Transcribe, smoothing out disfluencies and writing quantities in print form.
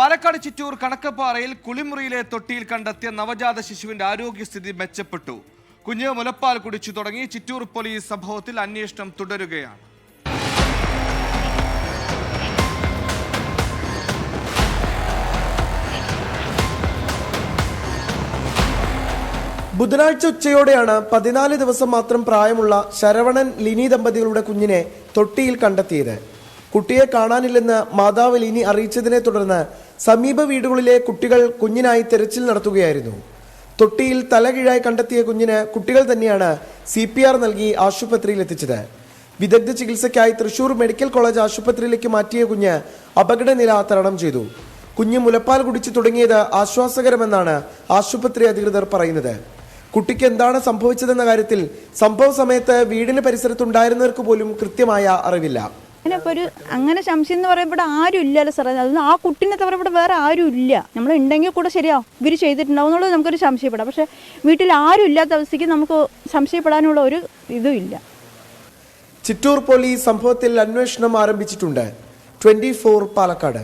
പാലക്കാട് ചിറ്റൂർ കണക്കപ്പാറയിൽ കുളിമുറിയിലെ തൊട്ടിയിൽ കണ്ടെത്തിയ നവജാത ശിശുവിന്റെ ആരോഗ്യസ്ഥിതി മെച്ചപ്പെട്ടു. കുഞ്ഞ് മുലപ്പാൽ കുടിച്ചു തുടങ്ങി. ചിറ്റൂർ പോലീസ് സംഭവത്തിൽ അന്വേഷണം തുടരുകയാണ്. ബുധനാഴ്ച ഉച്ചയോടെയാണ് 14 ദിവസം മാത്രം പ്രായമുള്ള ശരവണൻ ലിനി ദമ്പതികളുടെ കുഞ്ഞിനെ തൊട്ടിയിൽ കണ്ടെത്തിയത്. കുട്ടിയെ കാണാനില്ലെന്ന് മാതാവ് ലിനി അറിയിച്ചതിനെ തുടർന്ന് സമീപ വീടുകളിലെ കുട്ടികൾ കുഞ്ഞിനായി തെരച്ചിൽ നടത്തുകയായിരുന്നു. തൊട്ടിയിൽ തലകീഴായി കണ്ടെത്തിയ കുഞ്ഞിന് കുട്ടികൾ തന്നെയാണ് CPR നൽകി ആശുപത്രിയിൽ എത്തിച്ചത്. വിദഗ്ധ ചികിത്സയ്ക്കായി തൃശൂർ മെഡിക്കൽ കോളേജ് ആശുപത്രിയിലേക്ക് മാറ്റിയ കുഞ്ഞ് അപകടനില തരണം ചെയ്തു. കുഞ്ഞ് മുലപ്പാൽ കുടിച്ചു തുടങ്ങിയത് ആശ്വാസകരമെന്നാണ് ആശുപത്രി അധികൃതർ പറയുന്നത്. കുട്ടിക്ക് എന്താണ് സംഭവിച്ചതെന്ന കാര്യത്തിൽ സംഭവ സമയത്ത് വീടിന് പരിസരത്തുണ്ടായിരുന്നവർക്ക് പോലും കൃത്യമായ അറിവില്ല. അങ്ങനെ സംശയം എന്ന് പറയുമ്പോൾ ആരും ഇല്ലല്ലോ സാറേ. അതൊന്നും ആ കുട്ടീനെ തവറ ഇവിടെ വേറെ ആരും ഇല്ല. നമ്മൾ ഉണ്ടെങ്കിൽ കൂടെ ശരിയാവും ഇവർ ചെയ്തിട്ടുണ്ടാവും എന്നുള്ളത് നമുക്കൊരു സംശയപ്പെടാം. പക്ഷെ വീട്ടിൽ ആരും ഇല്ലാത്ത അവസ്ഥയ്ക്ക് നമുക്ക് സംശയപ്പെടാനുള്ള ഒരു ഇതും ഇല്ല. ചിറ്റൂർ പോലീസ് സംഭവത്തിൽ അന്വേഷണം ആരംഭിച്ചിട്ടുണ്ട്. 24 പാലക്കാട്.